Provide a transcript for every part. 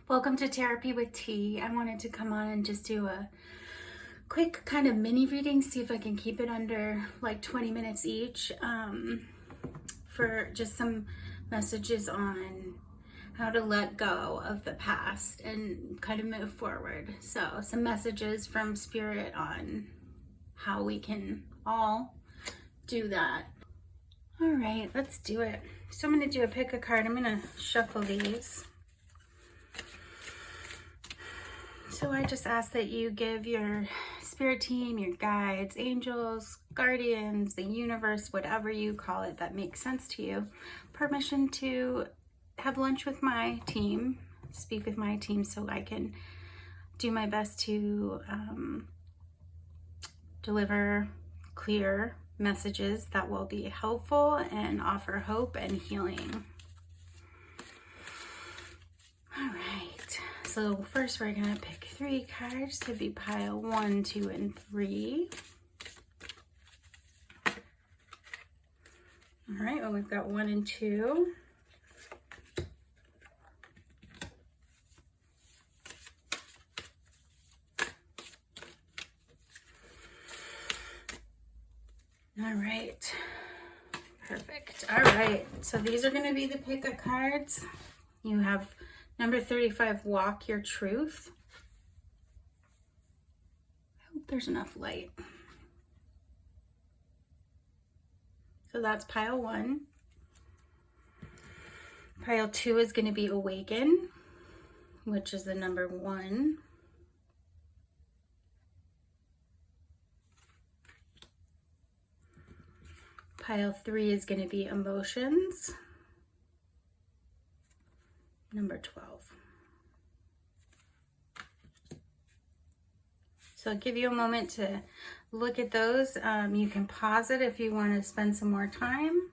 Welcome to Therapy with T. I wanted to come on and just do a quick kind of mini reading, see if I can keep it under like 20 minutes each, for just some messages on how to let go of the past and kind of move forward. So some messages from Spirit on how we can all do that. All right, let's do it. So I'm going to do a pick a card. I'm going to shuffle these. So I just ask that you give your spirit team, your guides, angels, guardians, the universe, whatever you call it that makes sense to you, permission to have lunch with my team, speak with my team, so I can do my best to deliver clear messages that will be helpful and offer hope and healing. All right. So first we're going to pick 3 cards to be pile 1, 2, and 3. All right, well, we've got 1 and 2. All right, perfect. All right, so these are going to be the pick-up cards. You have number 35, walk your truth. I hope there's enough light. So that's pile 1. Pile 2 is going to be awaken, which is the number 1. Pile 3 is going to be emotions, number 12. So I'll give you a moment to look at those. You can pause it if you want to spend some more time.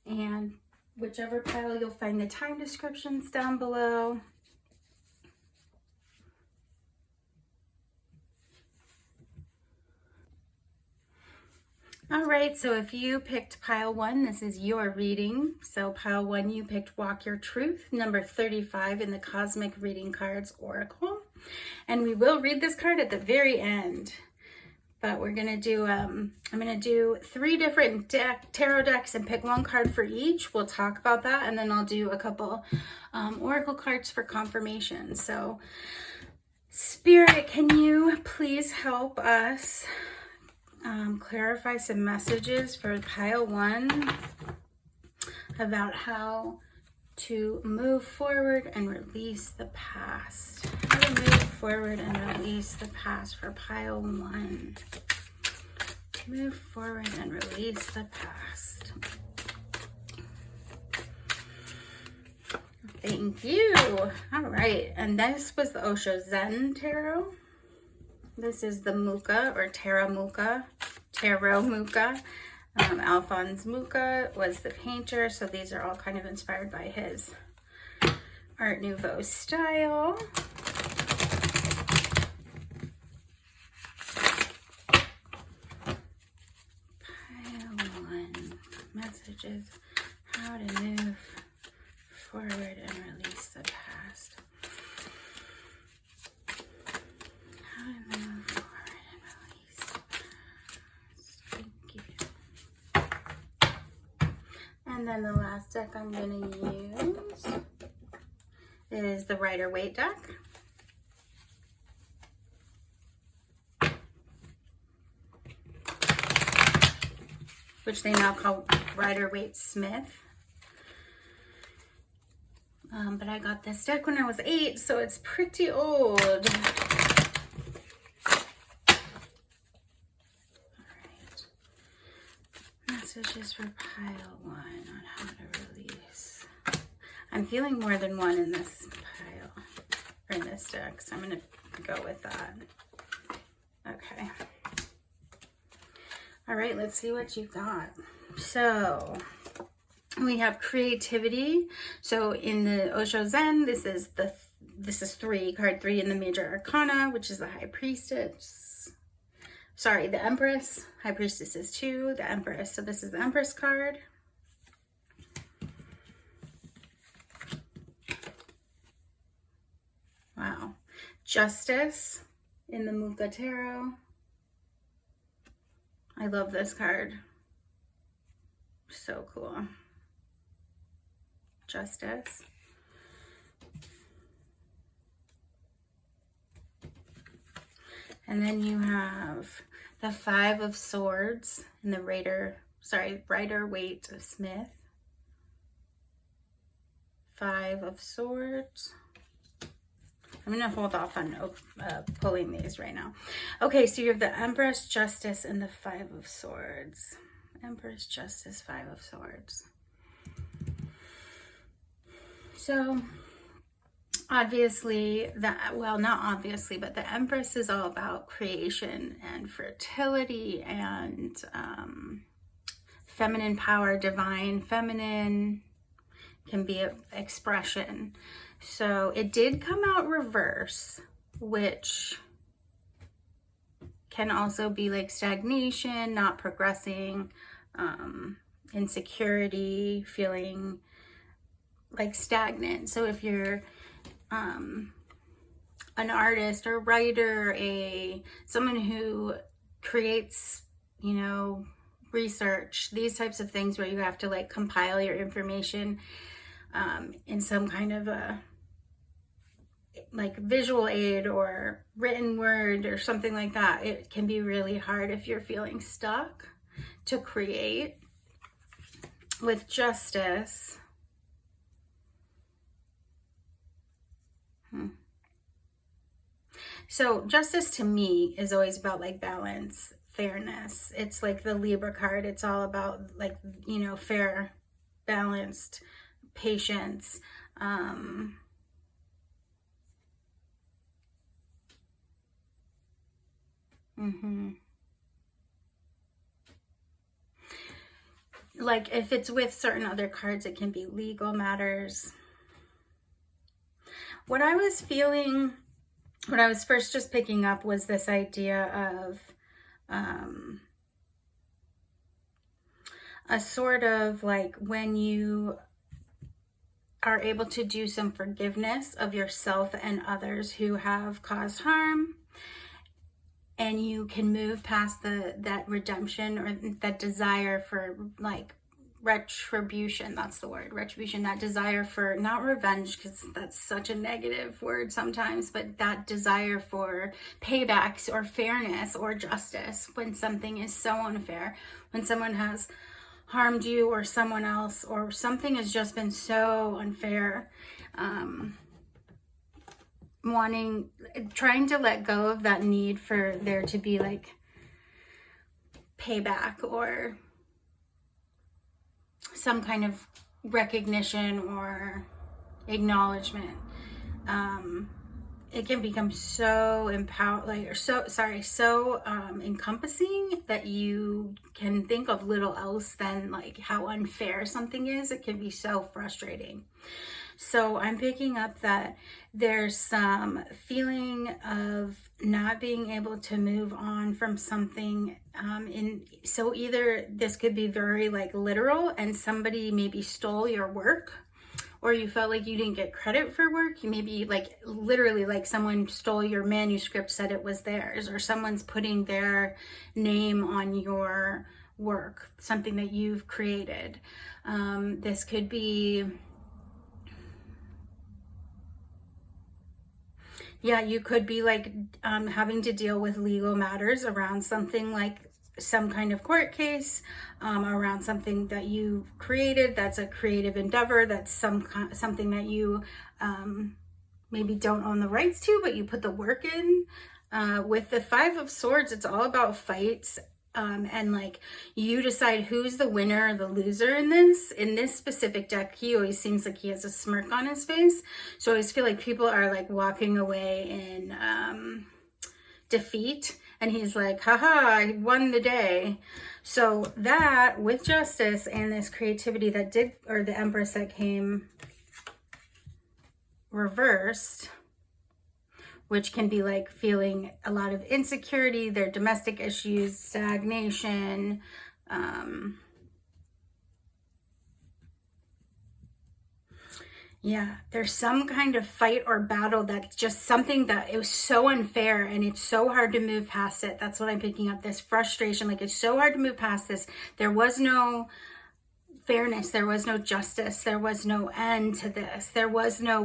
And whichever pile, you'll find the time descriptions down below. All right, so if you picked pile 1, this is your reading. So pile 1, you picked Walk Your Truth, number 35 in the Cosmic Reading Cards Oracle. And we will read this card at the very end. But we're gonna do, I'm gonna do 3 different tarot decks and pick 1 card for each. We'll talk about that, and then I'll do a couple oracle cards for confirmation. So Spirit, can you please help us clarify some messages for pile 1 about how to move forward and release the past. How to move forward and release the past for pile 1. Move forward and release the past. Thank you. All right, and this was the Osho Zen Tarot. This is the Muka or Tarot Muka. Alphonse Muka was the painter, so these are all kind of inspired by his Art Nouveau style. Pile 1, messages, how to move forward and release the past. How to move forward and release the past. Thank you. And then the last deck I'm going to use is the Rider-Waite deck. Which they now call Rider-Waite-Smith. But I got this deck when I was 8, so it's pretty old. Messages for pile 1 on how to release. I'm feeling more than 1 in this pile, or in this deck, so I'm going to go with that. Okay. All right, let's see what you got. So we have creativity. So in the Osho Zen, this is 3, card 3 in the Major Arcana, which is the High Priestess. Sorry, the Empress. High Priestess is 2, the Empress. So this is the Empress card. Wow. Justice in the Muka Tarot. I love this card. So cool. Justice. And then you have the Five of Swords and the Rider-Waite-Smith. Five of Swords. I'm going to hold off on pulling these right now. Okay, so you have the Empress, Justice, and the Five of Swords. Empress, Justice, Five of Swords. So, obviously, well, not obviously, but the Empress is all about creation and fertility and feminine power, divine feminine can be an expression. So it did come out reverse, which can also be like stagnation, not progressing, insecurity, feeling like stagnant. So if you're an artist or writer, someone who creates, you know, research, these types of things where you have to like compile your information in some kind of a like visual aid or written word or something like that, it can be really hard if you're feeling stuck to create. With Justice, so Justice to me is always about like balance, fairness. It's like the Libra card. It's all about like, you know, fair, balanced, patience. Like if it's with certain other cards, it can be legal matters. What I was feeling when I was first just picking up was this idea of a sort of like when you are able to do some forgiveness of yourself and others who have caused harm, and you can move past that redemption or that desire for like retribution. That's the word, retribution. That desire for, not revenge, because that's such a negative word sometimes, but that desire for paybacks or fairness or justice when something is so unfair, when someone has harmed you or someone else, or something has just been so unfair. Trying to let go of that need for there to be like payback or some kind of recognition or acknowledgement. It can become so encompassing that you can think of little else than like how unfair something is. It can be so frustrating. So I'm picking up that there's some feeling of not being able to move on from something. So either this could be very like literal and somebody maybe stole your work, or you felt like you didn't get credit for work. You maybe like literally like someone stole your manuscript, said it was theirs, or someone's putting their name on your work, something that you've created. This could be, yeah, you could be like having to deal with legal matters around something like some kind of court case, around something that you created that's a creative endeavor, that's something that you maybe don't own the rights to, but you put the work in. With the Five of Swords, it's all about fights, and like you decide who's the winner or the loser in this. In this specific deck, he always seems like he has a smirk on his face, so I always feel like people are like walking away in defeat, and he's like, haha, I won the day. So that with Justice and this creativity that did, or the Empress that came reversed, which can be like feeling a lot of insecurity, their domestic issues, stagnation, Yeah, there's some kind of fight or battle that's just something that it was so unfair and it's so hard to move past it. That's what I'm picking up, this frustration. Like, it's so hard to move past this. There was no fairness. There was no justice. There was no end to this. There was no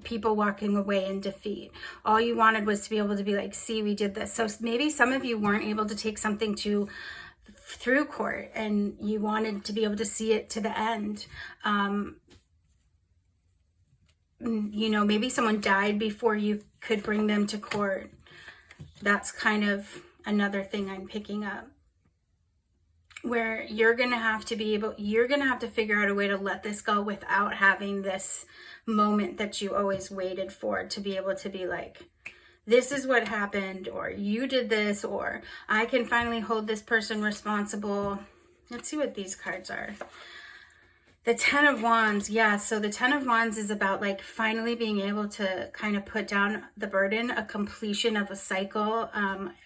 people walking away in defeat. All you wanted was to be able to be like, see, we did this. So maybe some of you weren't able to take something through court and you wanted to be able to see it to the end. You know, maybe someone died before you could bring them to court. That's kind of another thing I'm picking up, where you're going to have to figure out a way to let this go without having this moment that you always waited for, to be able to be like, this is what happened, or you did this, or I can finally hold this person responsible. Let's see what these cards are. The Ten of Wands, yeah, so the Ten of Wands is about like finally being able to kind of put down the burden, a completion of a cycle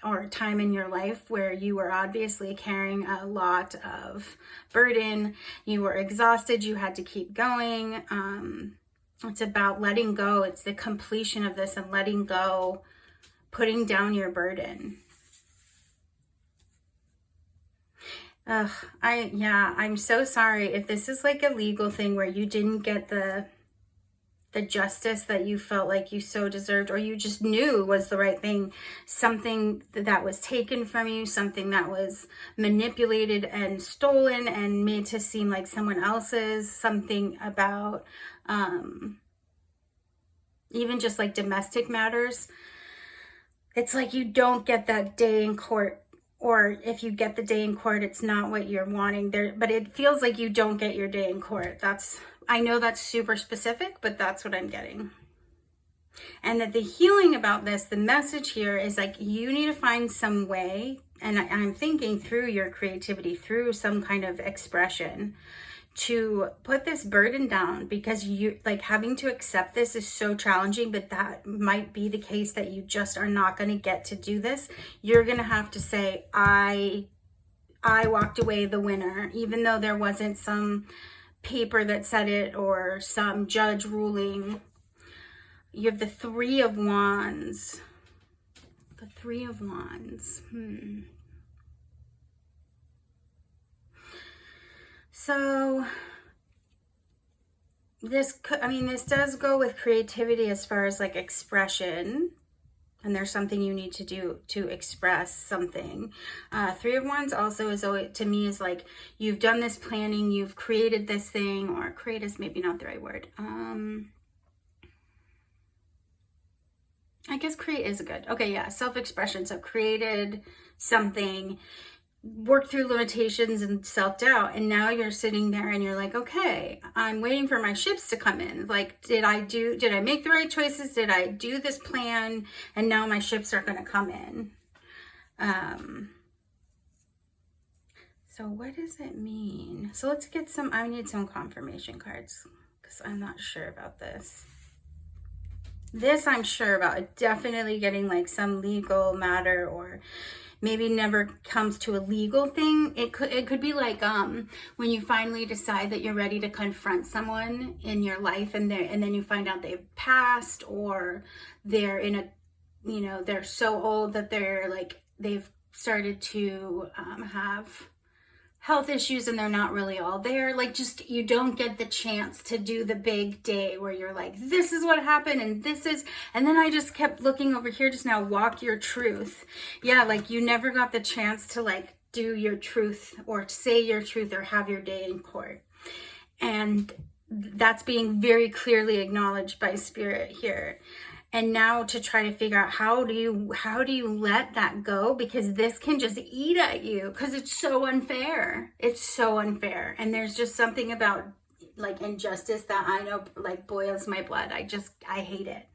or time in your life where you were obviously carrying a lot of burden. You were exhausted, you had to keep going. It's about letting go. It's the completion of this and letting go, putting down your burden. I'm so sorry if this is like a legal thing where you didn't get the justice that you felt like you so deserved, or you just knew was the right thing. Something that was taken from you, something that was manipulated and stolen and made to seem like someone else's, something about even just like domestic matters. It's like you don't get that day in court. Or if you get the day in court, it's not what you're wanting there, but it feels like you don't get your day in court. I know that's super specific, but that's what I'm getting. And that the healing about this, the message here is like, you need to find some way, and I'm thinking through your creativity, through some kind of expression, to put this burden down, because you like having to accept this is so challenging, but that might be the case that you just are not going to get to do this. You're going to have to say, I walked away the winner, even though there wasn't some paper that said it or some judge ruling. You have the Three of Wands. The Three of Wands. So this does go with creativity as far as like expression, and there's something you need to do to express something. Three of Wands also is always, to me, is like you've done this planning, you've created this thing, or create is maybe not the right word. I guess create is good. Okay, yeah, self-expression. So created something, work through limitations and self-doubt, and now you're sitting there and you're like, okay, I'm waiting for my ships to come in. Like, did I make the right choices? Did I do this plan? And now my ships are going to come in. So what does it mean? So let's get I need some confirmation cards, because I'm not sure about this. This I'm sure about. Definitely getting like some legal matter, or maybe never comes to a legal thing. It could be like when you finally decide that you're ready to confront someone in your life, and then you find out they've passed, or they're in a, they're so old that they've started to have health issues and they're not really all there. Like, just, you don't get the chance to do the big day where you're like, this is what happened and then I just kept looking over here just now, walk your truth. Yeah, like you never got the chance to like do your truth or say your truth or have your day in court. And that's being very clearly acknowledged by Spirit here. And now to try to figure out how do you let that go, because this can just eat at you, because it's so unfair. It's so unfair. And there's just something about like injustice that I know like boils my blood. I hate it.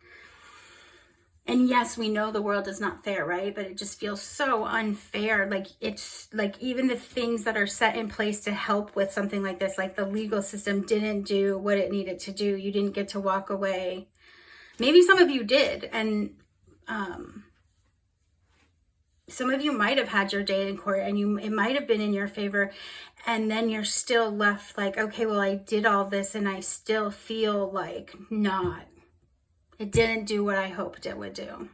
And yes, we know the world is not fair, right? But it just feels so unfair. Like, it's like even the things that are set in place to help with something like this, like the legal system didn't do what it needed to do. You didn't get to walk away. Maybe some of you did, and some of you might have had your day in court and it might have been in your favor, and then you're still left like, okay, well, I did all this and I still feel like it didn't do what I hoped it would do.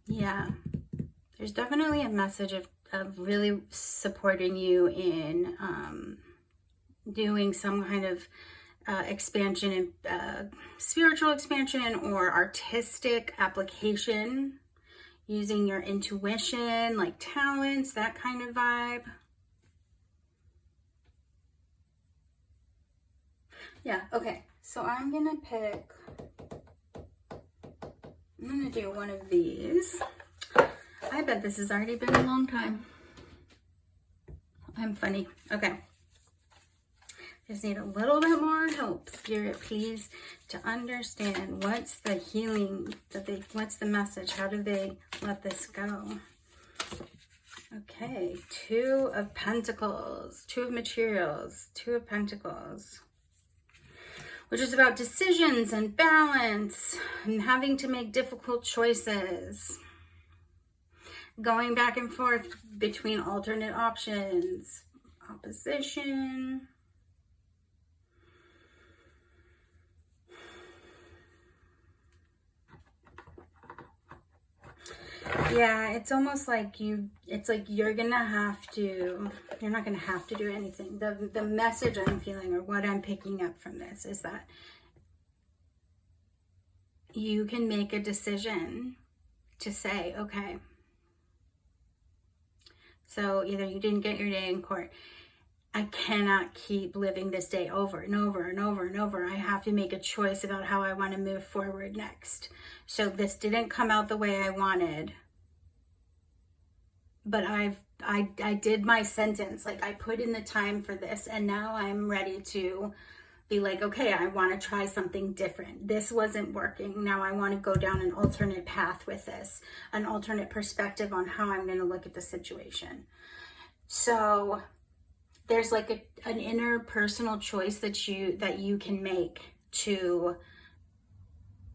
Yeah, there's definitely a message of really supporting you in doing some kind of expansion, spiritual expansion or artistic application, using your intuition, like talents, that kind of vibe. Yeah, okay, so I'm gonna do one of these. I bet this has already been a long time. I'm funny. Okay. Just need a little bit more help, Spirit, please, to understand what's the healing, what's the message? How do they let this go? Okay, Two of Pentacles, Two of Materials, Two of Pentacles, which is about decisions and balance and having to make difficult choices, going back and forth between alternate options, opposition. Yeah, it's almost like you're gonna have to, you're not gonna have to do anything. The message I'm feeling, or what I'm picking up from this, is that you can make a decision to say, okay, so either you didn't get your day in court. I cannot keep living this day over and over and over and over. I have to make a choice about how I want to move forward next. So this didn't come out the way I wanted, but I did my sentence. Like, I put in the time for this, and now I'm ready to be like, okay, I want to try something different. This wasn't working. Now I want to go down an alternate path with this, an alternate perspective on how I'm going to look at the situation. So there's like an inner personal choice that you can make to,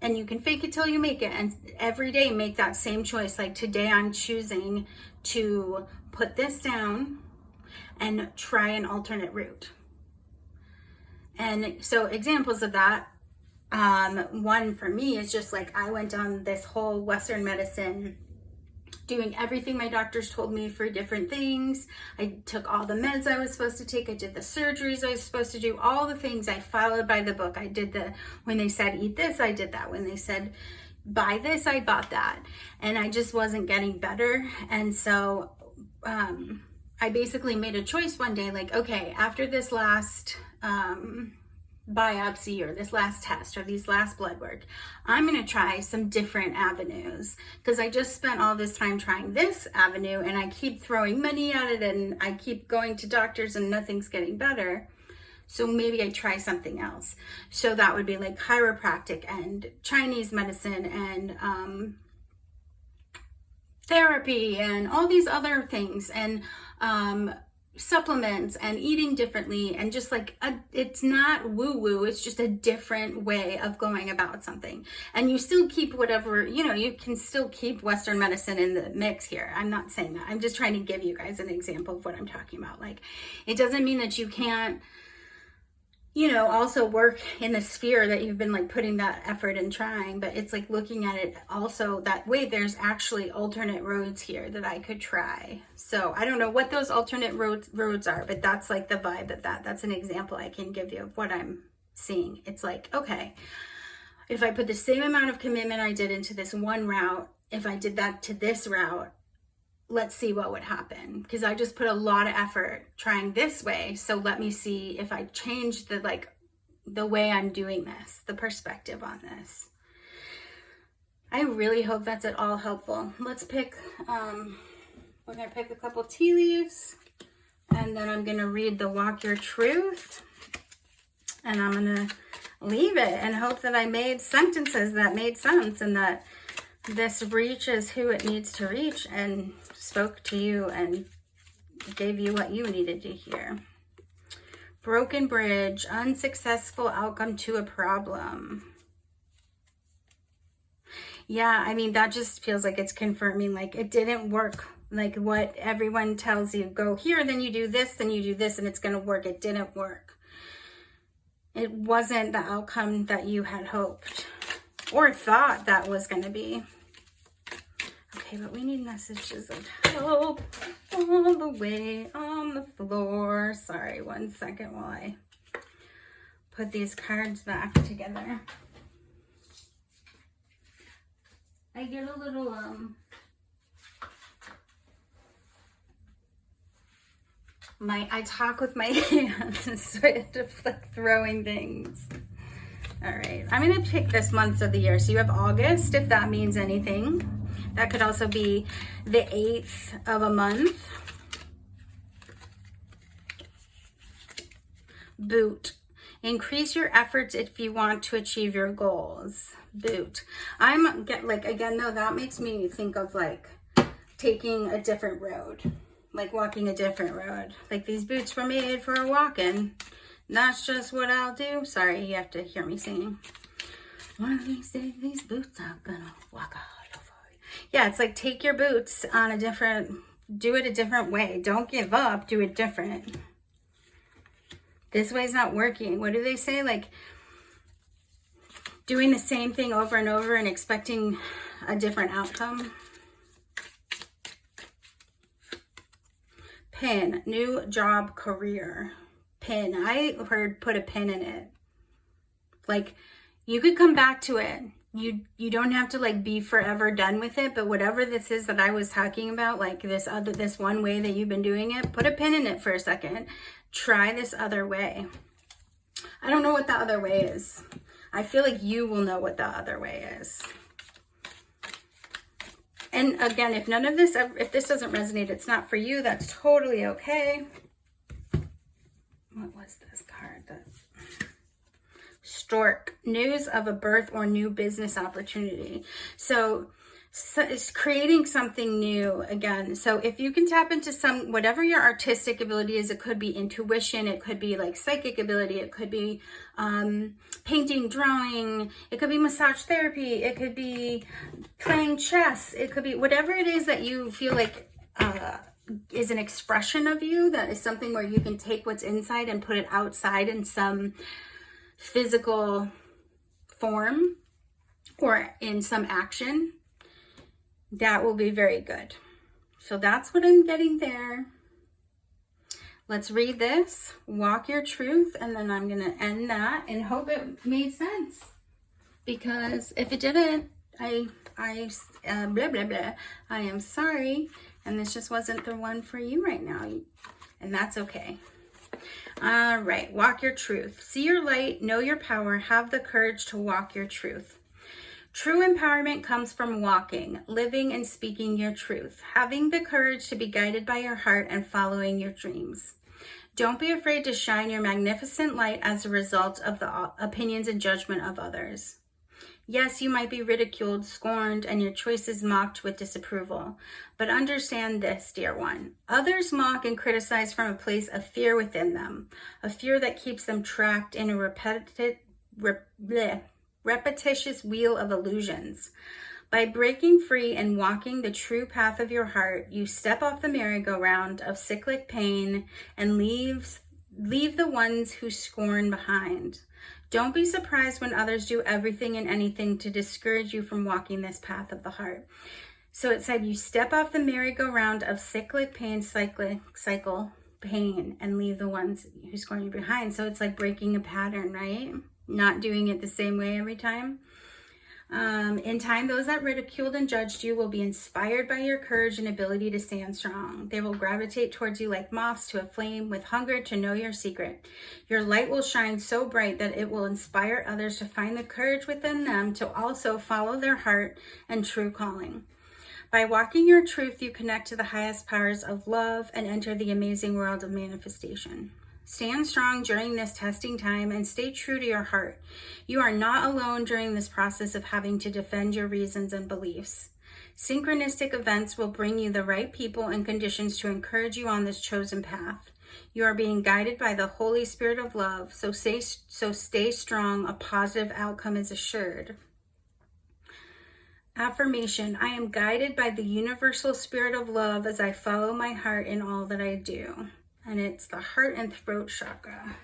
and you can fake it till you make it, and every day make that same choice. Like, today I'm choosing to put this down and try an alternate route. And so examples of that, one for me is just like, I went down this whole Western medicine, doing everything my doctors told me for different things. I took all the meds I was supposed to take. I did the surgeries I was supposed to do, all the things. I followed by the book. I did when they said eat this, I did that. When they said buy this, I bought that. And I just wasn't getting better. And so I basically made a choice one day, like, okay, after this last biopsy or this last test or these last blood work, I'm going to try some different avenues, because I just spent all this time trying this avenue and I keep throwing money at it and I keep going to doctors and nothing's getting better. So maybe I try something else. So that would be like chiropractic and Chinese medicine and therapy and all these other things, and supplements and eating differently, and just like it's not woo-woo, it's just a different way of going about something. And you still keep whatever, you can still keep Western medicine in the mix here. I'm not saying that. I'm just trying to give you guys an example of what I'm talking about. Like, it doesn't mean that you can't, also work in the sphere that you've been like putting that effort and trying, but it's like looking at it also that way, there's actually alternate roads here that I could try. So I don't know what those alternate roads are, but that's like the vibe of that's an example I can give you of what I'm seeing. It's like, okay, if I put the same amount of commitment I did into this one route, if I did that to this route, let's see what would happen, because I just put a lot of effort trying this way. So let me see if I change the way I'm doing this, the perspective on this. I really hope that's at all helpful. Let's pick, we're gonna pick a couple tea leaves, and then I'm gonna read the Walk Your Truth, and I'm gonna leave it and hope that I made sentences that made sense, and that this reaches who it needs to reach and spoke to you and gave you what you needed to hear. Broken bridge, unsuccessful outcome to a problem. Yeah, I mean, that just feels like it's confirming, like, it didn't work. Like, what everyone tells you, go here, then you do this, then you do this, and it's going to work. It didn't work. It wasn't the outcome that you had hoped or thought that was going to be. Okay, but we need messages of help all the way on the floor. Sorry, 1 second while I put these cards back together. I get a little, I talk with my hands instead of like throwing things. All right, I'm going to pick this month of the year. So you have August, if that means anything. That could also be the 8th of a month. Boot. Increase your efforts if you want to achieve your goals. Boot. Again, though, that makes me think of like taking a different road, like walking a different road. Like these boots were made for walking. That's just what I'll do. Sorry, you have to hear me singing. One of these days, these boots are gonna walk all over you. Yeah, it's like take your boots on do it a different way. Don't give up, do it different. This way's not working. What do they say? Like doing the same thing over and over and expecting a different outcome. Pin, new job, career. Pin, I heard put a pin in it. Like you could come back to it. You don't have to like be forever done with it, but whatever this is that I was talking about, like this one way that you've been doing it, put a pin in it for a second. Try this other way. I don't know what the other way is. I feel like you will know what the other way is. And again, if this doesn't resonate, it's not for you, that's totally okay. What was this card? Stork, news of a birth or new business opportunity. So it's creating something new again. So if you can tap into whatever your artistic ability is, it could be intuition, it could be like psychic ability, it could be painting, drawing, it could be massage therapy, it could be playing chess, it could be whatever it is that you feel like is an expression of you, that is something where you can take what's inside and put it outside in some physical form or in some action. That will be very good. So that's what I'm getting there. Let's read this, walk your truth, and then I'm going to end that and hope it made sense. Because if it didn't, blah, blah, blah. I am sorry. And this just wasn't the one for you right now. And that's okay. All right, walk your truth. See your light, know your power, have the courage to walk your truth. True empowerment comes from walking, living, and speaking your truth, having the courage to be guided by your heart and following your dreams. Don't be afraid to shine your magnificent light as a result of the opinions and judgment of others. Yes, you might be ridiculed, scorned, and your choices mocked with disapproval. But understand this, dear one. Others mock and criticize from a place of fear within them, a fear that keeps them trapped in a repetitious wheel of illusions. By breaking free and walking the true path of your heart, you step off the merry-go-round of cyclic pain and leave the ones who scorn behind. Don't be surprised when others do everything and anything to discourage you from walking this path of the heart. So it said you step off the merry-go-round of cyclic pain, cycle pain, and leave the ones who scorn you behind. So it's like breaking a pattern, right? Not doing it the same way every time. In time, those that ridiculed and judged you will be inspired by your courage and ability to stand strong. They will gravitate towards you like moths to a flame with hunger to know your secret. Your light will shine so bright that it will inspire others to find the courage within them to also follow their heart and true calling. By walking your truth, you connect to the highest powers of love and enter the amazing world of manifestation. Stand strong during this testing time and stay true to your heart. You are not alone during this process of having to defend your reasons and beliefs. Synchronistic events will bring you the right people and conditions to encourage you on this chosen path. You are being guided by the Holy Spirit of love, so stay strong. A positive outcome is assured. Affirmation, I am guided by the universal spirit of love as I follow my heart in all that I do. And it's the heart and throat chakra.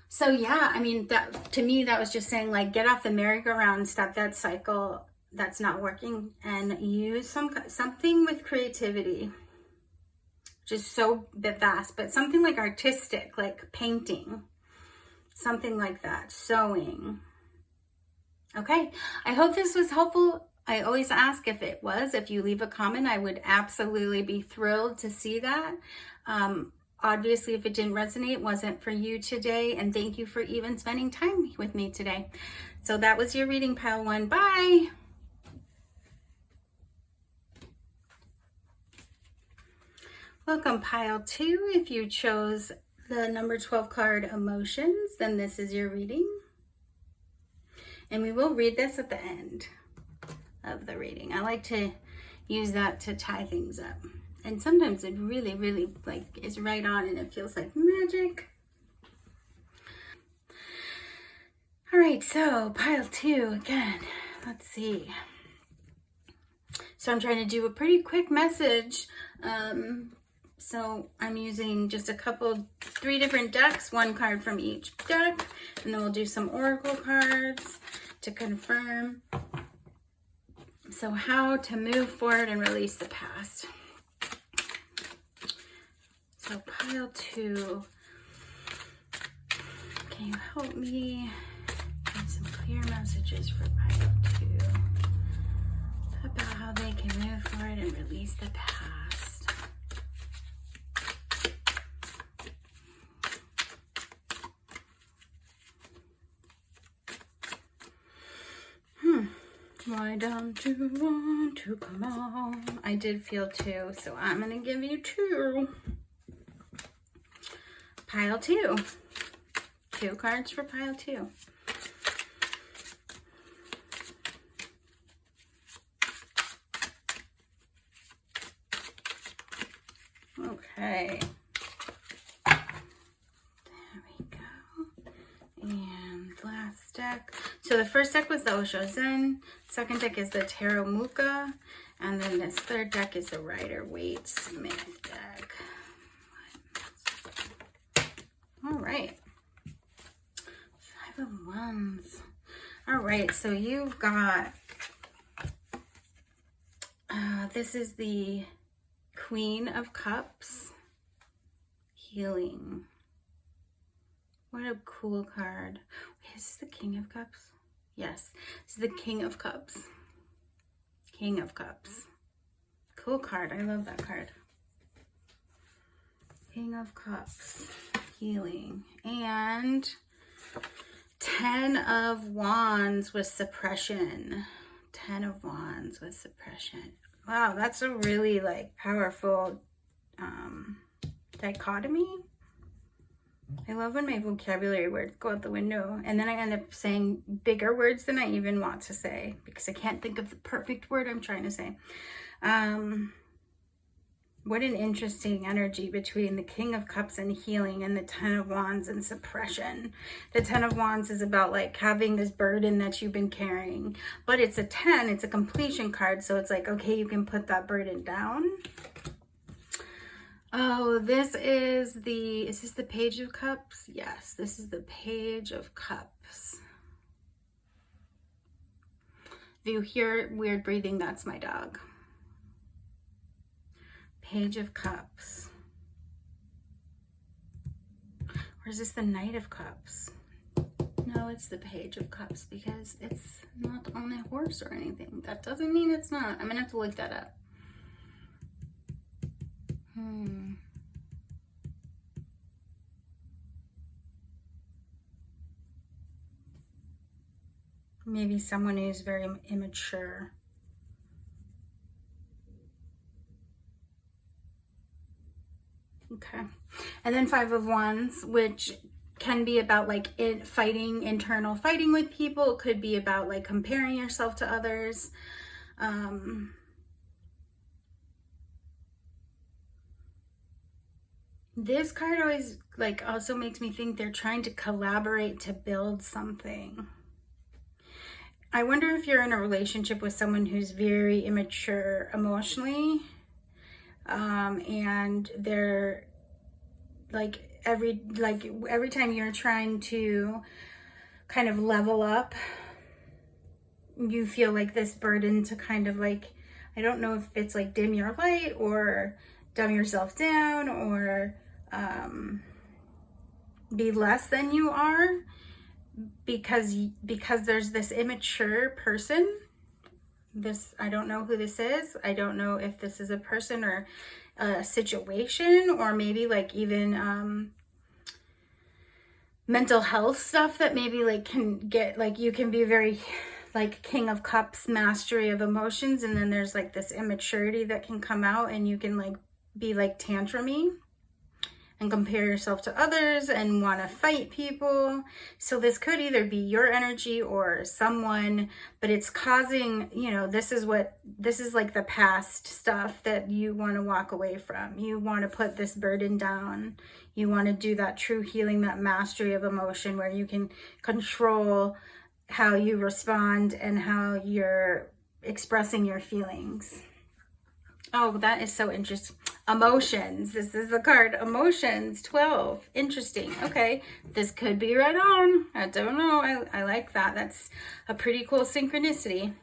So yeah, I mean, that to me, that was just saying, like, get off the merry-go-round, stop that cycle that's not working, and use something with creativity. Just so vast, but something like artistic, like painting, something like that, sewing. Okay, I hope this was helpful. I always ask if it was. If you leave a comment, I would absolutely be thrilled to see that. Obviously, if it didn't resonate, it wasn't for you today. And thank you for even spending time with me today. So that was your reading, Pile 1. Bye. Welcome, Pile 2. If you chose the number 12 card, Emotions, then this is your reading. And we will read this at the end of the reading. I like to use that to tie things up. And sometimes it really, really like is right on and it feels like magic. All right, so Pile 2 again. Let's see. So I'm trying to do a pretty quick message. So I'm using just three different decks, one card from each deck, and then we'll do some oracle cards to confirm. So how to move forward and release the past. So Pile 2, can you help me get some clear messages for Pile 2 about how they can move forward and release the past? Why don't you want to come on? I did feel 2, so I'm going to give you 2. Pile 2. 2 cards for Pile 2. Okay. There we go. And last deck. So the first deck was the Osho Zen. Second deck is the Tarot Muka. And then this third deck is the Rider-Waite Smith deck. All right. 5 of Wands. All right, so you've got, this is the Queen of Cups. Healing. What a cool card. Wait, is this the King of Cups? Yes, this is the King of Cups. King of Cups. Cool card. I love that card. King of Cups. Healing. And 10 of Wands with suppression. 10 of Wands with suppression. Wow, that's a really like powerful dichotomy. I love when my vocabulary words go out the window and then I end up saying bigger words than I even want to say because I can't think of the perfect word I'm trying to say. What an interesting energy between the King of Cups and healing and the 10 of Wands and suppression. The 10 of Wands is about like having this burden that you've been carrying, but it's a 10, it's a completion card. So it's like, okay, you can put that burden down. Oh, is this the Page of Cups? Yes, this is the Page of Cups. If you hear weird breathing, that's my dog. Page of Cups. Or is this the Knight of Cups? No, it's the Page of Cups because it's not on a horse or anything. That doesn't mean it's not. I'm gonna have to look that up. Maybe someone who's very immature. Okay. And then 5 of Wands, which can be about like internal fighting with people. It could be about like comparing yourself to others. This card always like also makes me think they're trying to collaborate to build something. I wonder if you're in a relationship with someone who's very immature emotionally, and they're like every time you're trying to kind of level up, you feel like this burden to kind of like, I don't know if it's like dim your light or dumb yourself down or be less than you are, because there's this immature person. I don't know who this is. I don't know if this is a person or a situation, or maybe like even mental health stuff that maybe like can get like, you can be very like King of Cups, mastery of emotions, and then there's like this immaturity that can come out, and you can like be like tantrumy and compare yourself to others and want to fight people. So this could either be your energy or someone, but it's causing, you know, this is like the past stuff that you want to walk away from. You want to put this burden down. You want to do that true healing, that mastery of emotion, where you can control how you respond and how you're expressing your feelings. Oh, that is so interesting. Emotions. This is the card. Emotions. 12. Interesting. Okay. This could be right on. I don't know. I like that. That's a pretty cool synchronicity.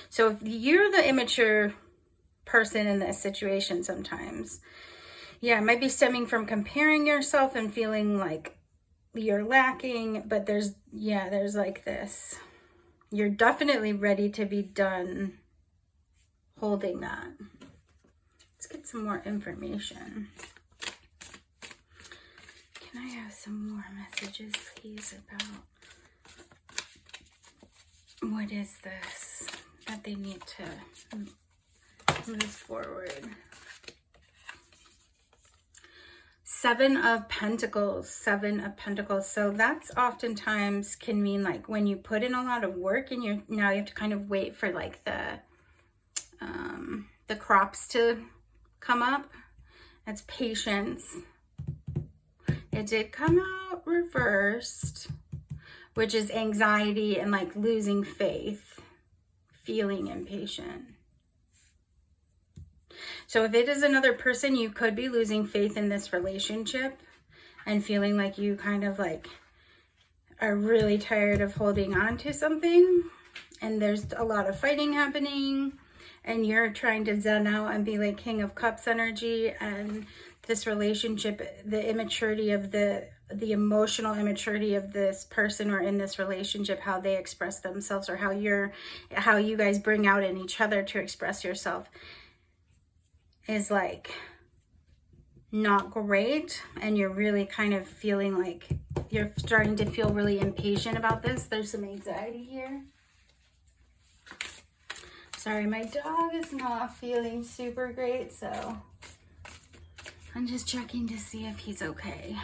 So if you're the immature person in this situation sometimes, yeah, it might be stemming from comparing yourself and feeling like you're lacking, but there's like this. You're definitely ready to be done holding that. Let's get some more information. Can I have some more messages, please, about what is this that they need to move forward? 7 of Pentacles, 7 of Pentacles. So that's oftentimes can mean like when you put in a lot of work and now you have to kind of wait for like the crops to come up. That's patience. It did come out reversed, which is anxiety and like losing faith, feeling impatient. So if it is another person, you could be losing faith in this relationship and feeling like you kind of like are really tired of holding on to something, and there's a lot of fighting happening, and you're trying to zen out and be like King of Cups energy, and this relationship, the immaturity of the emotional immaturity of this person or in this relationship, how they express themselves, or how you guys bring out in each other to express yourself, is like not great, and you're really kind of feeling like you're starting to feel really impatient about this. There's some anxiety here. Sorry, my dog is not feeling super great, so I'm just checking to see if he's okay.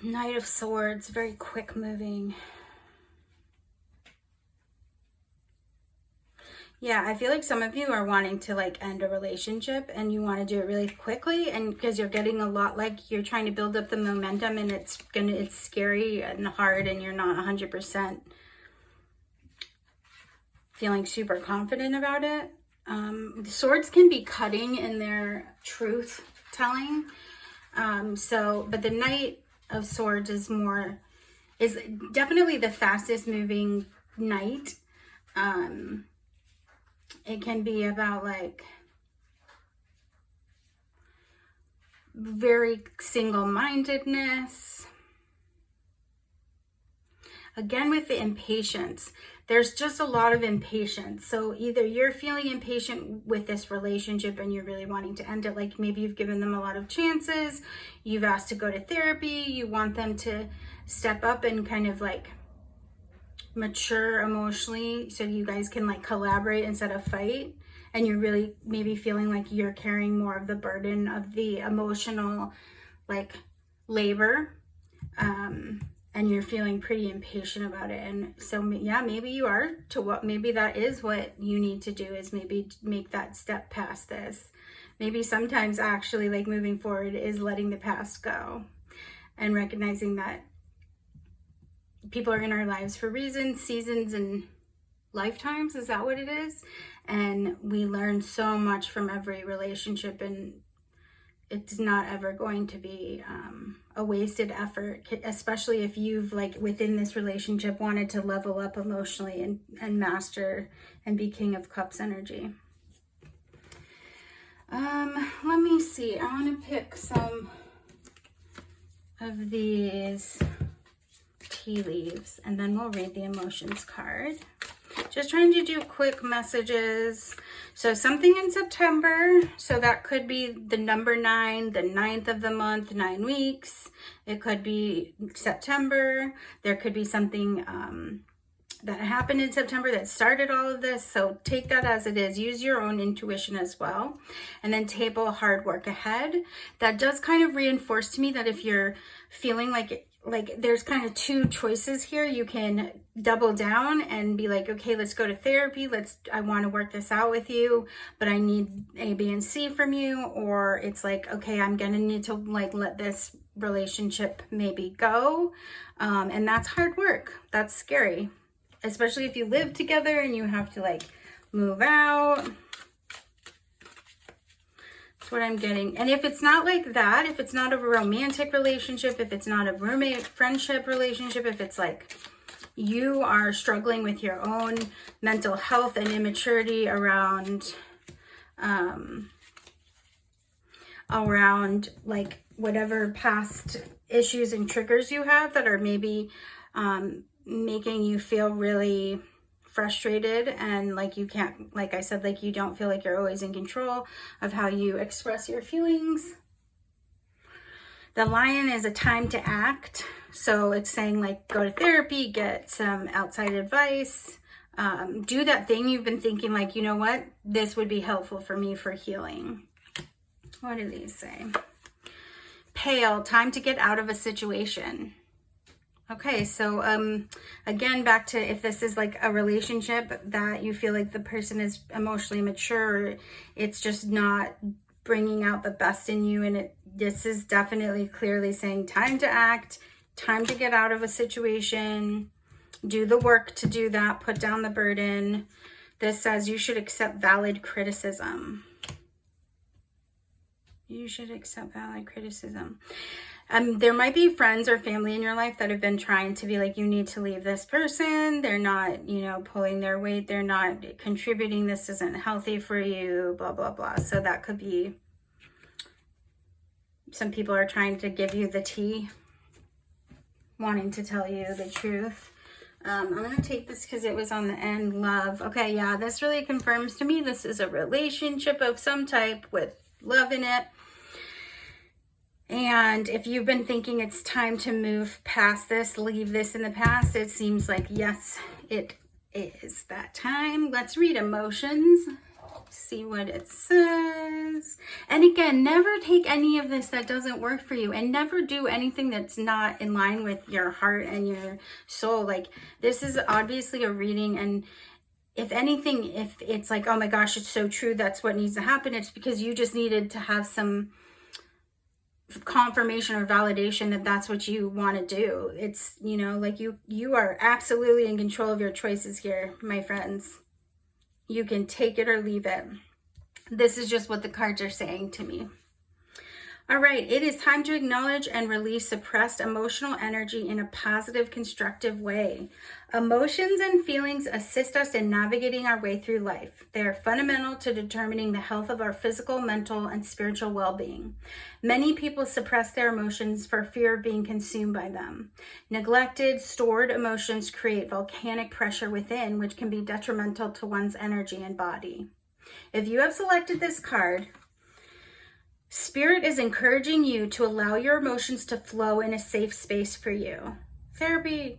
Knight of Swords, very quick moving. Yeah, I feel like some of you are wanting to like end a relationship, and you want to do it really quickly, and because you're getting a lot, like you're trying to build up the momentum, and it's scary and hard, and you're not 100% feeling super confident about it. Swords can be cutting in their truth telling. But the Knight of Swords is definitely the fastest moving knight. It can be about like very single-mindedness. Again, with the impatience, there's just a lot of impatience. So either you're feeling impatient with this relationship and you're really wanting to end it, like maybe you've given them a lot of chances, you've asked to go to therapy, you want them to step up and kind of like mature emotionally so you guys can like collaborate instead of fight, and you're really maybe feeling like you're carrying more of the burden of the emotional like labor, and you're feeling pretty impatient about it. And so, yeah, maybe you are maybe that is what you need to do, is maybe make that step past this. Maybe sometimes actually, like, moving forward is letting the past go and recognizing that people are in our lives for reasons, seasons, and lifetimes. Is that what it is? And we learn so much from every relationship, and it's not ever going to be a wasted effort, especially if you've, like, within this relationship wanted to level up emotionally and master and be King of Cups energy. Let me see. I want to pick some of these tea leaves, and then we'll read the emotions card. Just trying to do quick messages. So something in September. So that could be the number 9, the 9th of the month, 9 weeks. It could be September. There could be something that happened in September that started all of this. So take that as it is. Use your own intuition as well. And then table hard work ahead. That does kind of reinforce to me that if you're feeling like there's kind of 2 choices here. You can double down and be like, okay, let's go to therapy. I want to work this out with you, but I need A, B, and C from you. Or it's like, okay, I'm going to need to, like, let this relationship maybe go. And that's hard work. That's scary, especially if you live together and you have to, like, move out. That's what I'm getting. And if it's not like that, if it's not a romantic relationship, if it's not a roommate friendship relationship, if it's like you are struggling with your own mental health and immaturity around like whatever past issues and triggers you have that are maybe making you feel really frustrated, and like you can't, like I said, like you don't feel like you're always in control of how you express your feelings. The Lion is a time to act. So it's saying, like, go to therapy, get some outside advice, do that thing you've been thinking, like, you know what, this would be helpful for me for healing. What do these say? Pale, time to get out of a situation. Okay, so again, back to if this is like a relationship that you feel like the person is emotionally mature, it's just not bringing out the best in you, and this is definitely clearly saying time to act, time to get out of a situation, do the work to do that, put down the burden. This says you should accept valid criticism. You should accept valid criticism. There might be friends or family in your life that have been trying to be like, you need to leave this person. They're not, you know, pulling their weight. They're not contributing. This isn't healthy for you, blah, blah, blah. So that could be, some people are trying to give you the tea, wanting to tell you the truth. I'm going to take this because it was on the end. Love. Okay, yeah, this really confirms to me this is a relationship of some type with love in it. And if you've been thinking it's time to move past this, leave this in the past, it seems like, yes, it is that time. Let's read emotions, see what it says. And again, never take any of this that doesn't work for you, and never do anything that's not in line with your heart and your soul. Like, this is obviously a reading, and if anything, if it's like, oh my gosh, it's so true, that's what needs to happen, it's because you just needed to have some confirmation or validation that that's what you want to do. It's, you know, like you are absolutely in control of your choices here, my friends. You can take it or leave it. This is just what the cards are saying to me. All right, it is time to acknowledge and release suppressed emotional energy in a positive, constructive way. Emotions and feelings assist us in navigating our way through life. They are fundamental to determining the health of our physical, mental, and spiritual well-being. Many people suppress their emotions for fear of being consumed by them. Neglected, stored emotions create volcanic pressure within, which can be detrimental to one's energy and body. If you have selected this card, Spirit is encouraging you to allow your emotions to flow in a safe space for you. Therapy,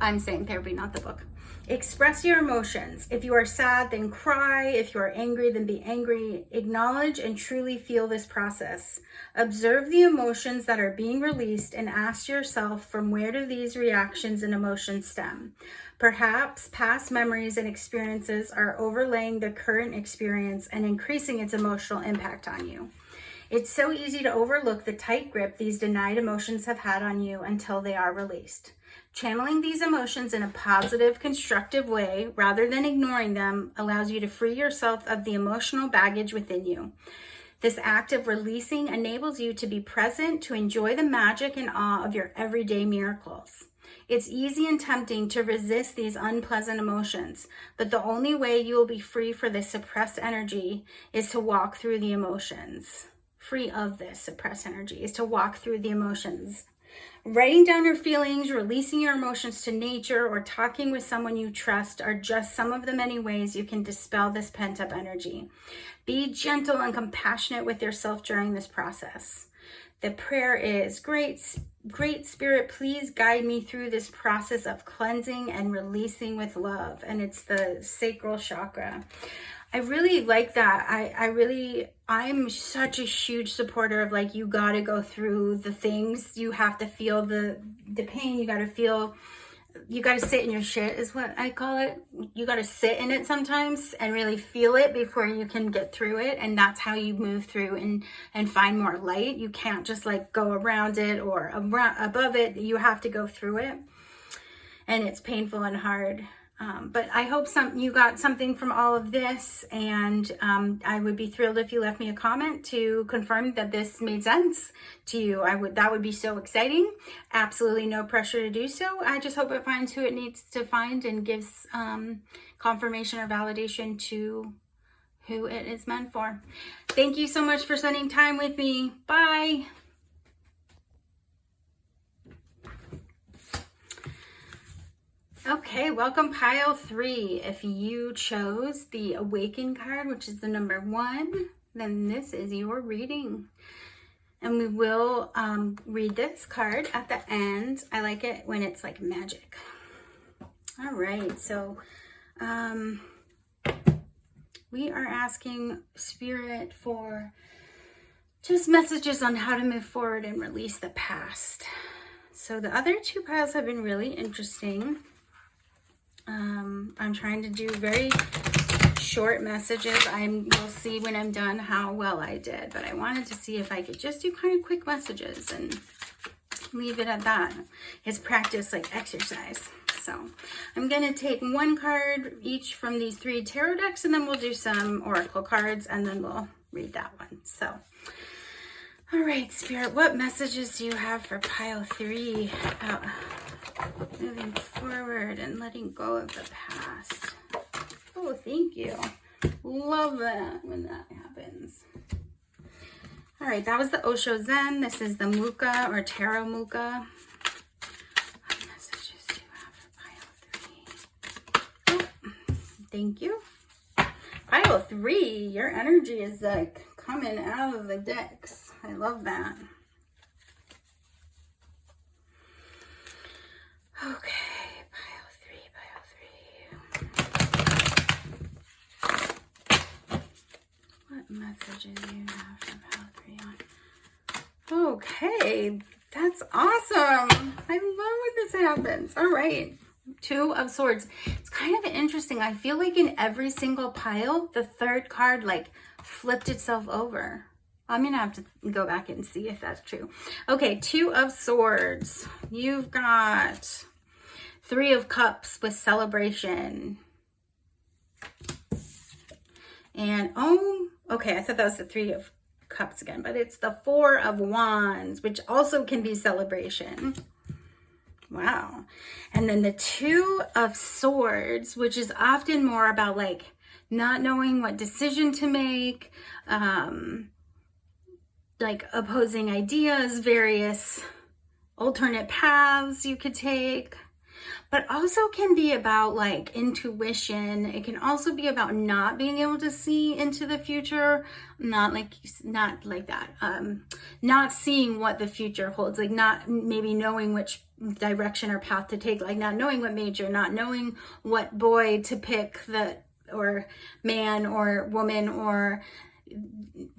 I'm saying therapy, not the book. Express your emotions. If you are sad, then cry. If you are angry, then be angry. Acknowledge and truly feel this process. Observe the emotions that are being released and ask yourself, from where do these reactions and emotions stem? Perhaps past memories and experiences are overlaying the current experience and increasing its emotional impact on you. It's so easy to overlook the tight grip these denied emotions have had on you until they are released. Channeling these emotions in a positive, constructive way, rather than ignoring them, allows you to free yourself of the emotional baggage within you. This act of releasing enables you to be present, to enjoy the magic and awe of your everyday miracles. It's easy and tempting to resist these unpleasant emotions, but the only way you will be free for this suppressed energy is to walk through the emotions. Free of this suppressed energy is to walk through the emotions. Writing down your feelings, releasing your emotions to nature, or talking with someone you trust are just some of the many ways you can dispel this pent-up energy. Be gentle and compassionate with yourself during this process. The prayer is, Great Spirit, please guide me through this process of cleansing and releasing with love. And it's the sacral chakra. I really like that. I'm such a huge supporter of, like, you got to go through the things. You have to feel the pain. You got to sit in your shit is what I call it. You got to sit in it sometimes and really feel it before you can get through it. And that's how you move through and find more light. You can't just like go around it or above it. You have to go through it. And it's painful and hard. But I hope you got something from all of this, and I would be thrilled if you left me a comment to confirm that this made sense to you. That would be so exciting. Absolutely no pressure to do so. I just hope it finds who it needs to find and gives confirmation or validation to who it is meant for. Thank you so much for spending time with me. Bye. Okay, welcome pile 3. If you chose the Awaken card, which is the number 1, then this is your reading. And we will read this card at the end. I like it when it's like magic. All right, so we are asking Spirit for just messages on how to move forward and release the past. So the other 2 piles have been really interesting. I'm trying to do very short messages. We'll see when I'm done how well I did, but I wanted to see if I could just do kind of quick messages and leave it at that. It's practice, like exercise. So I'm going to take 1 card each from these 3 tarot decks, and then we'll do some oracle cards, and then we'll read that one. So, all right, Spirit, what messages do you have for pile 3 about moving forward and letting go of the past? Oh, thank you. Love that when that happens. All right, that was the Osho Zen. This is the Muka or Tarot Muka. What messages do you have for pile 3? Oh, thank you. Pile 3, your energy is like coming out of the decks. I love that. Okay, pile 3. What messages do you have for pile 3 on? Okay, that's awesome. I love when this happens. All right, 2 of Swords. It's kind of interesting. I feel like in every single pile, the 3rd card like flipped itself over. I'm going to have to go back and see if that's true. Okay, 2 of Swords. You've got 3 of Cups with celebration. And, oh, okay, I thought that was the 3 of Cups again, but it's the 4 of Wands, which also can be celebration. Wow. And then the 2 of Swords, which is often more about like not knowing what decision to make, like opposing ideas, various alternate paths you could take. but also can be about like intuition. It can also be about not being able to see into the future, not like that, not seeing what the future holds, like not maybe knowing which direction or path to take, like not knowing what major, not knowing what boy to pick, or man or woman or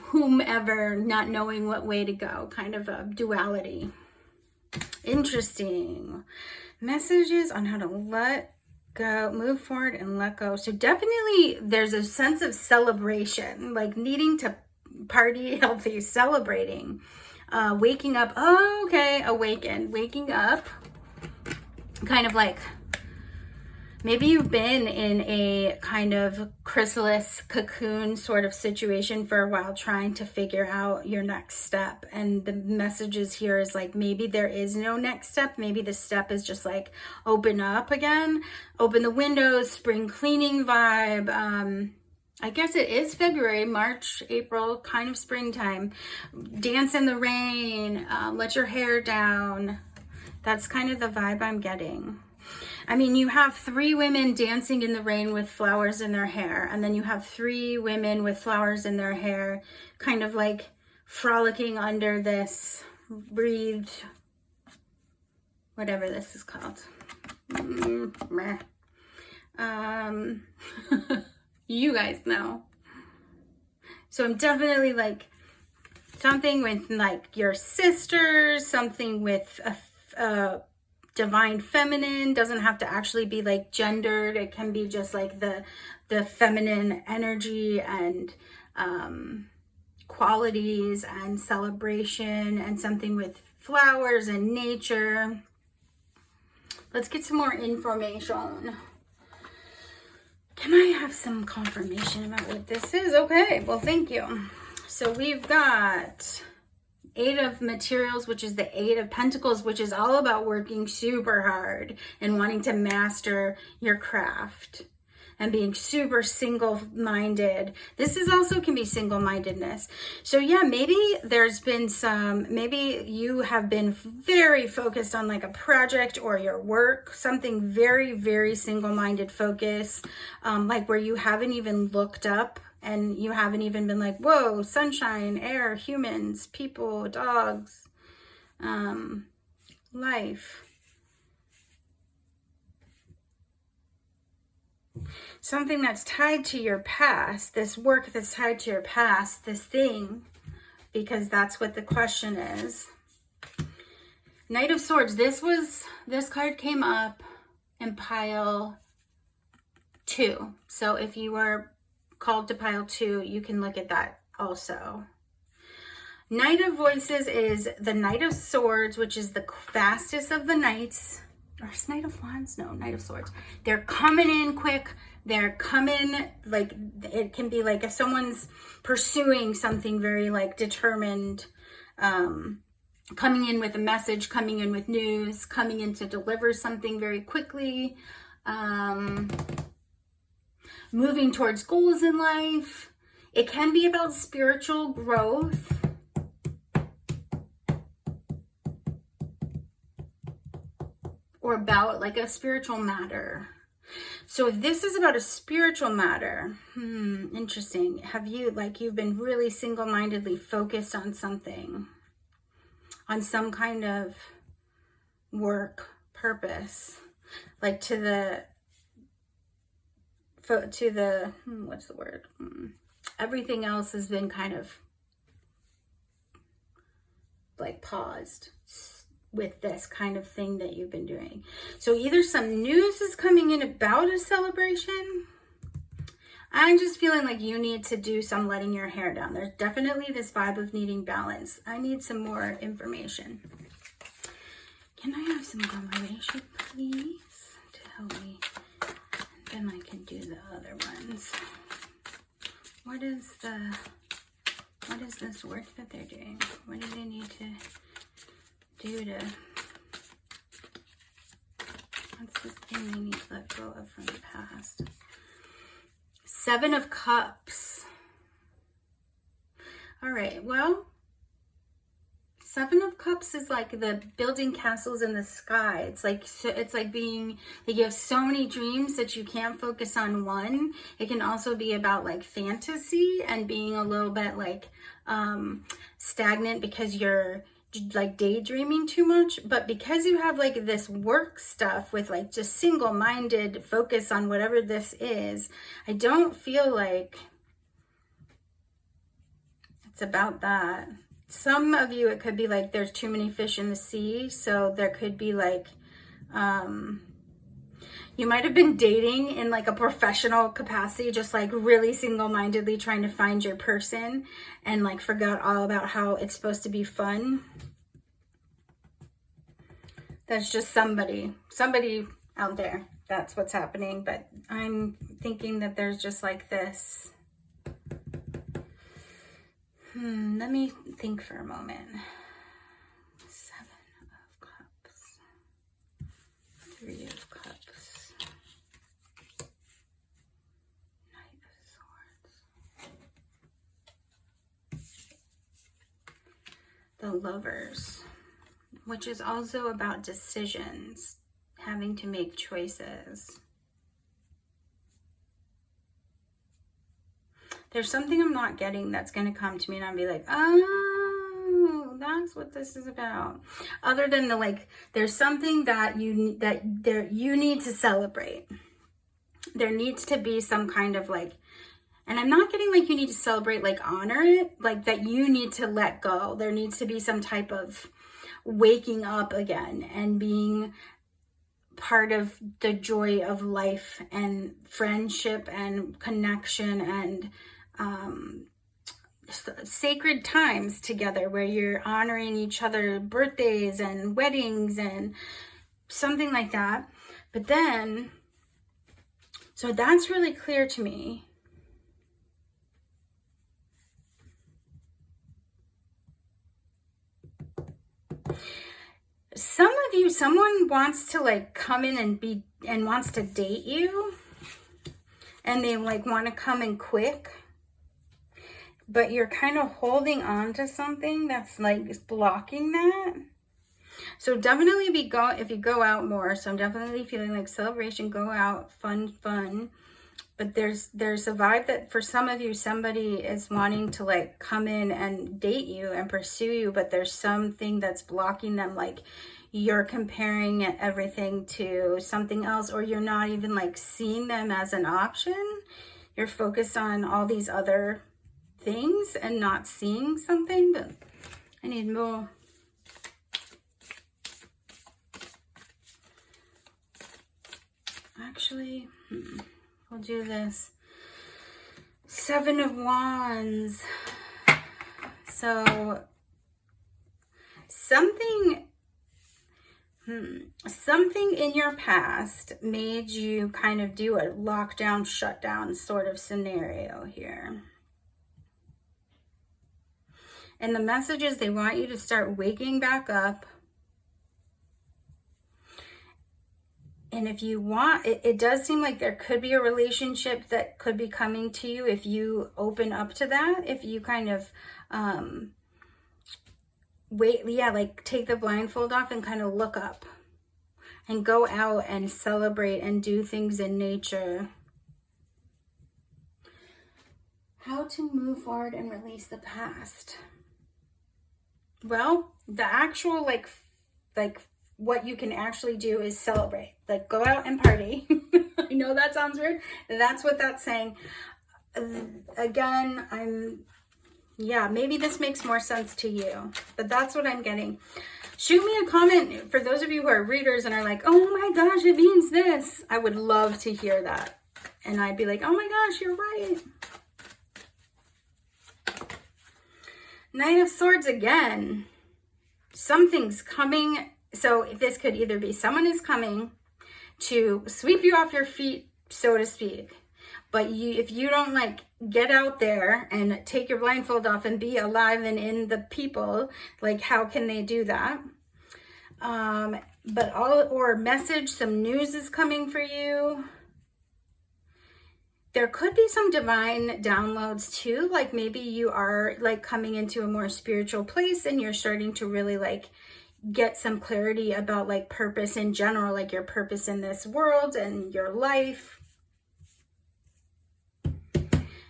whomever, not knowing what way to go, kind of a duality. Interesting. Messages on how to let go, move forward and let go. So definitely there's a sense of celebration, like needing to party healthy, celebrating, waking up. Oh, okay. Awaken, waking up, kind of like maybe you've been in a kind of chrysalis cocoon sort of situation for a while, trying to figure out your next step. And the messages here is like, maybe there is no next step. Maybe the step is just like open up again, open the windows, spring cleaning vibe. I guess it is February, March, April, kind of springtime. Dance in the rain, let your hair down. That's kind of the vibe I'm getting. I mean, you have 3 women dancing in the rain with flowers in their hair, and then you have 3 women with flowers in their hair, kind of like frolicking under this breathed, whatever this is called. You guys know. So I'm definitely like something with like your sisters, something with a divine feminine. Doesn't have to actually be like gendered. It can be just like the feminine energy and qualities and celebration, and something with flowers and nature. Let's get some more information. Can I have some confirmation about what this is? Okay, well, thank you. So we've got 8 of Materials, which is the 8 of Pentacles, which is all about working super hard and wanting to master your craft and being super single-minded. This is also can be single-mindedness. So yeah, maybe there's been maybe you have been very focused on like a project or your work, something very, very single-minded focus, like where you haven't even looked up and you haven't even been like, whoa, sunshine, air, humans, people, dogs, life. Something that's tied to your past, this work that's tied to your past, this thing, because that's what the question is. Knight of Swords, this card came up in pile 2. So if you are called to pile 2, you can look at that also. Knight of Voices is the Knight of Swords, which is the fastest of the knights. Or is Knight of Wands? No, Knight of Swords. They're coming in quick. They're coming, like, it can be like if someone's pursuing something very like determined, coming in with a message, coming in with news, coming in to deliver something very quickly, moving towards goals in life. It can be about spiritual growth. Or about like a spiritual matter. So if this is about a spiritual matter, interesting. Have you, like, you've been really single-mindedly focused on something, on some kind of work, purpose, like to the, what's the word? Everything else has been kind of like paused with this kind of thing that you've been doing. So either some news is coming in about a celebration. I'm just feeling like you need to do some letting your hair down. There's definitely this vibe of needing balance. I need some more information. Can I have some confirmation, please, to help me? And then I can do the other ones. What is this work that they're doing? What do they need to do to, what's this thing they need to let go of from the past? 7 of Cups. All right, well, Seven of Cups is like the building castles in the sky. It's like being, like you have so many dreams that you can't focus on one. It can also be about like fantasy and being a little bit like stagnant because you're like daydreaming too much. But because you have like this work stuff with like just single-minded focus on whatever this is, I don't feel like it's about that. Some of you, it could be like there's too many fish in the sea. So there could be like, you might have been dating in like a professional capacity, just like really single-mindedly trying to find your person and like forgot all about how it's supposed to be fun. That's just somebody out there. That's what's happening. But I'm thinking that there's just like this. Let me think for a moment. 7 of Cups. 3 of Cups. Knight of Swords. The Lovers, which is also about decisions, having to make choices. There's something I'm not getting that's going to come to me and I'll be like, oh, that's what this is about. Other than the like, there's something that you need to celebrate. There needs to be some kind of like, and I'm not getting like you need to celebrate, like honor it, like that you need to let go. There needs to be some type of waking up again and being part of the joy of life and friendship and connection and sacred times together where you're honoring each other, birthdays and weddings and something like that. But then, so that's really clear to me. Some of you, someone wants to like come in and wants to date you, and they like want to come in quick, but you're kind of holding on to something that's like blocking that. So definitely if you go out more, so I'm definitely feeling like celebration, go out, fun. But there's a vibe that for some of you, somebody is wanting to like come in and date you and pursue you, but there's something that's blocking them. Like you're comparing everything to something else, or you're not even like seeing them as an option. You're focused on all these other things and not seeing something. But I need more. Actually, we'll do this. 7 of Wands. So something in your past made you kind of do a lockdown, shutdown sort of scenario here. And the message is they want you to start waking back up. And if you want, it does seem like there could be a relationship that could be coming to you if you open up to that. If you kind of like take the blindfold off and kind of look up and go out and celebrate and do things in nature. How to move forward and release the past. Well, the actual like what you can actually do is celebrate. Like go out and party. I know that sounds weird. That's what that's saying. Again, maybe this makes more sense to you, but that's what I'm getting. Shoot me a comment for those of you who are readers and are like, oh my gosh, it means this. I would love to hear that. And I'd be like, oh my gosh, you're right. Knight of Swords again. Something's coming. So this could either be someone is coming to sweep you off your feet, so to speak. But if you don't like get out there and take your blindfold off and be alive and in the people, like how can they do that? Or message, some news is coming for you. there could be some divine downloads too. Like maybe you are like coming into a more spiritual place and you're starting to really like get some clarity about like purpose in general, like your purpose in this world and your life.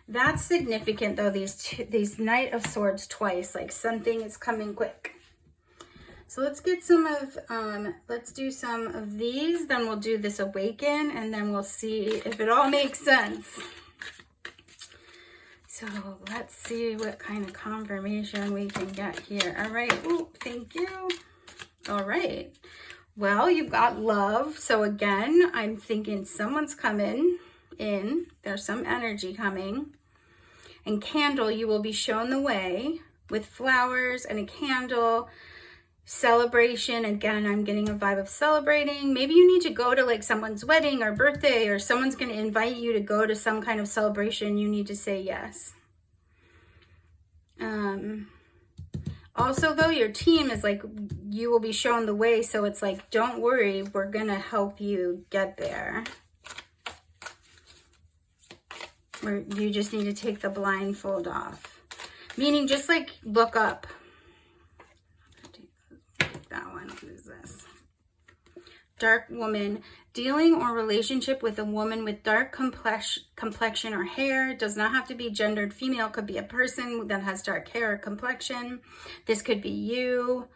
That's significant though, these Knight of Swords twice, like something is coming quick. So let's get some of, let's do some of these, then we'll do this Awaken, and then we'll see if it all makes sense. So let's see what kind of confirmation we can get here. All right, ooh, thank you. All right, well, you've got love. So again, I'm thinking someone's coming in, there's some energy coming. And candle, you will be shown the way with flowers and a candle. Celebration, again, I'm getting a vibe of celebrating. Maybe you need to go to like someone's wedding or birthday, or someone's going to invite you to go to some kind of celebration. You need to say yes. Also though, your team is like, you will be shown the way. So it's like, don't worry, we're going to help you get there. Or you just need to take the blindfold off. Meaning just like look up. That one, what is this? Dark woman, dealing or relationship with a woman with dark complexion or hair. Does not have to be gendered female, could be a person that has dark hair or complexion. This could be you.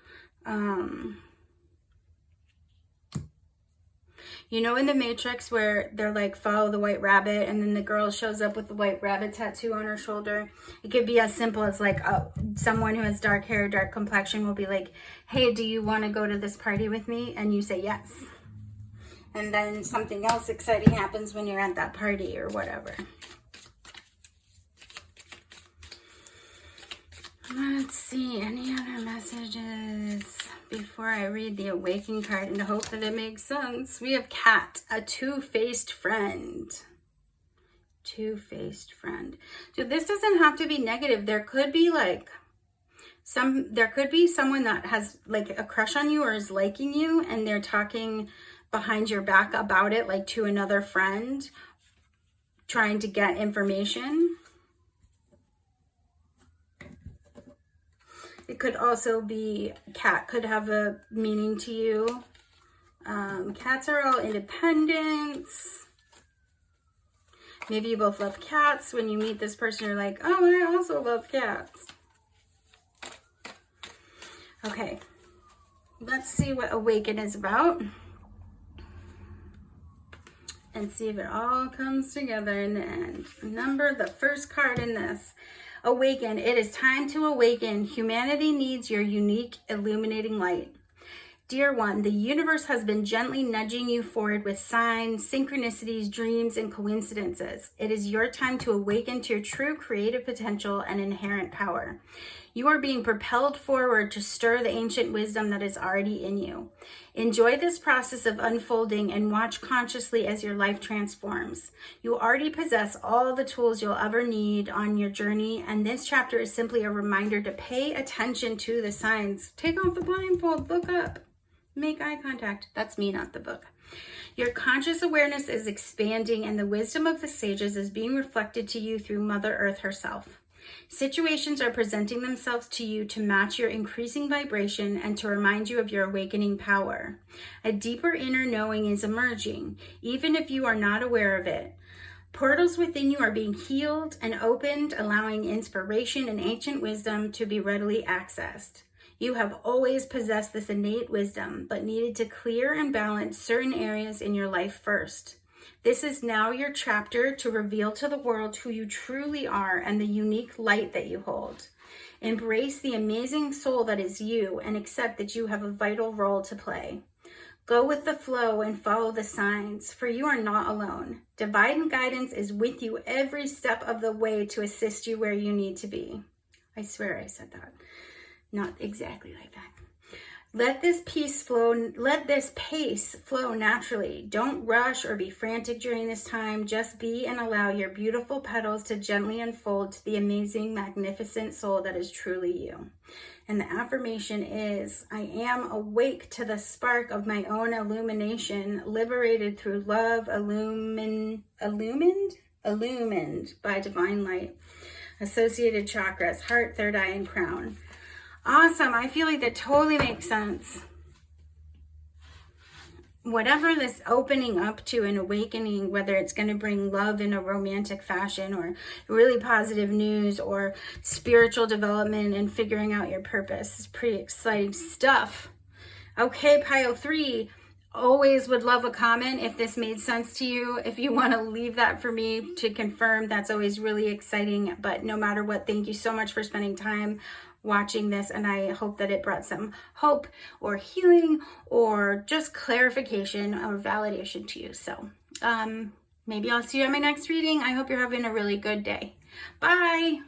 You know in the Matrix where they're like, follow the white rabbit, and then the girl shows up with the white rabbit tattoo on her shoulder? It could be as simple as like, oh, someone who has dark hair, dark complexion will be like, hey, do you want to go to this party with me? And you say yes. And then something else exciting happens when you're at that party or whatever. Let's see, any other messages before I read the Awaken card and hope that it makes sense? We have Cat, a two-faced friend. Two-faced friend. So this doesn't have to be negative. There could be like there could be someone that has like a crush on you or is liking you, and they're talking behind your back about it, like to another friend, trying to get information. It could also be, cat could have a meaning to you. Cats are all independents. Maybe you both love cats. When you meet this person, you're like, oh, I also love cats. Okay, let's see what Awaken is about. And see if it all comes together in the end. Remember the first card in this. Awaken. It is time to awaken. Humanity needs your unique, illuminating light. Dear one, the universe has been gently nudging you forward with signs, synchronicities, dreams, and coincidences. It is your time to awaken to your true creative potential and inherent power. You are being propelled forward to stir the ancient wisdom that is already in you. Enjoy this process of unfolding and watch consciously as your life transforms. You already possess all the tools you'll ever need on your journey, and this chapter is simply a reminder to pay attention to the signs. Take off the blindfold, look up, make eye contact. That's me, not the book. Your conscious awareness is expanding, and the wisdom of the sages is being reflected to you through Mother Earth herself. Situations are presenting themselves to you to match your increasing vibration and to remind you of your awakening power. A deeper inner knowing is emerging, even if you are not aware of it. Portals within you are being healed and opened, allowing inspiration and ancient wisdom to be readily accessed. You have always possessed this innate wisdom, but needed to clear and balance certain areas in your life first. This is now your chapter to reveal to the world who you truly are and the unique light that you hold. Embrace the amazing soul that is you and accept that you have a vital role to play. Go with the flow and follow the signs, for you are not alone. Divine guidance is with you every step of the way to assist you where you need to be. I swear I said that. Not exactly like that. Let this pace flow naturally. Don't rush or be frantic during this time. Just be and allow your beautiful petals to gently unfold to the amazing, magnificent soul that is truly you. And the affirmation is, I am awake to the spark of my own illumination, liberated through love, illumined illumined by divine light. Associated chakras, heart, third eye, and crown. Awesome. I feel like that totally makes sense. Whatever this opening up to and awakening, whether it's going to bring love in a romantic fashion or really positive news or spiritual development and figuring out your purpose, is pretty exciting stuff. Okay, Pile 3, always would love a comment if this made sense to you. If you want to leave that for me to confirm, that's always really exciting. But no matter what, thank you so much for spending time watching this, and I hope that it brought some hope or healing or just clarification or validation to you. So maybe I'll see you at my next reading. I hope you're having a really good day. Bye.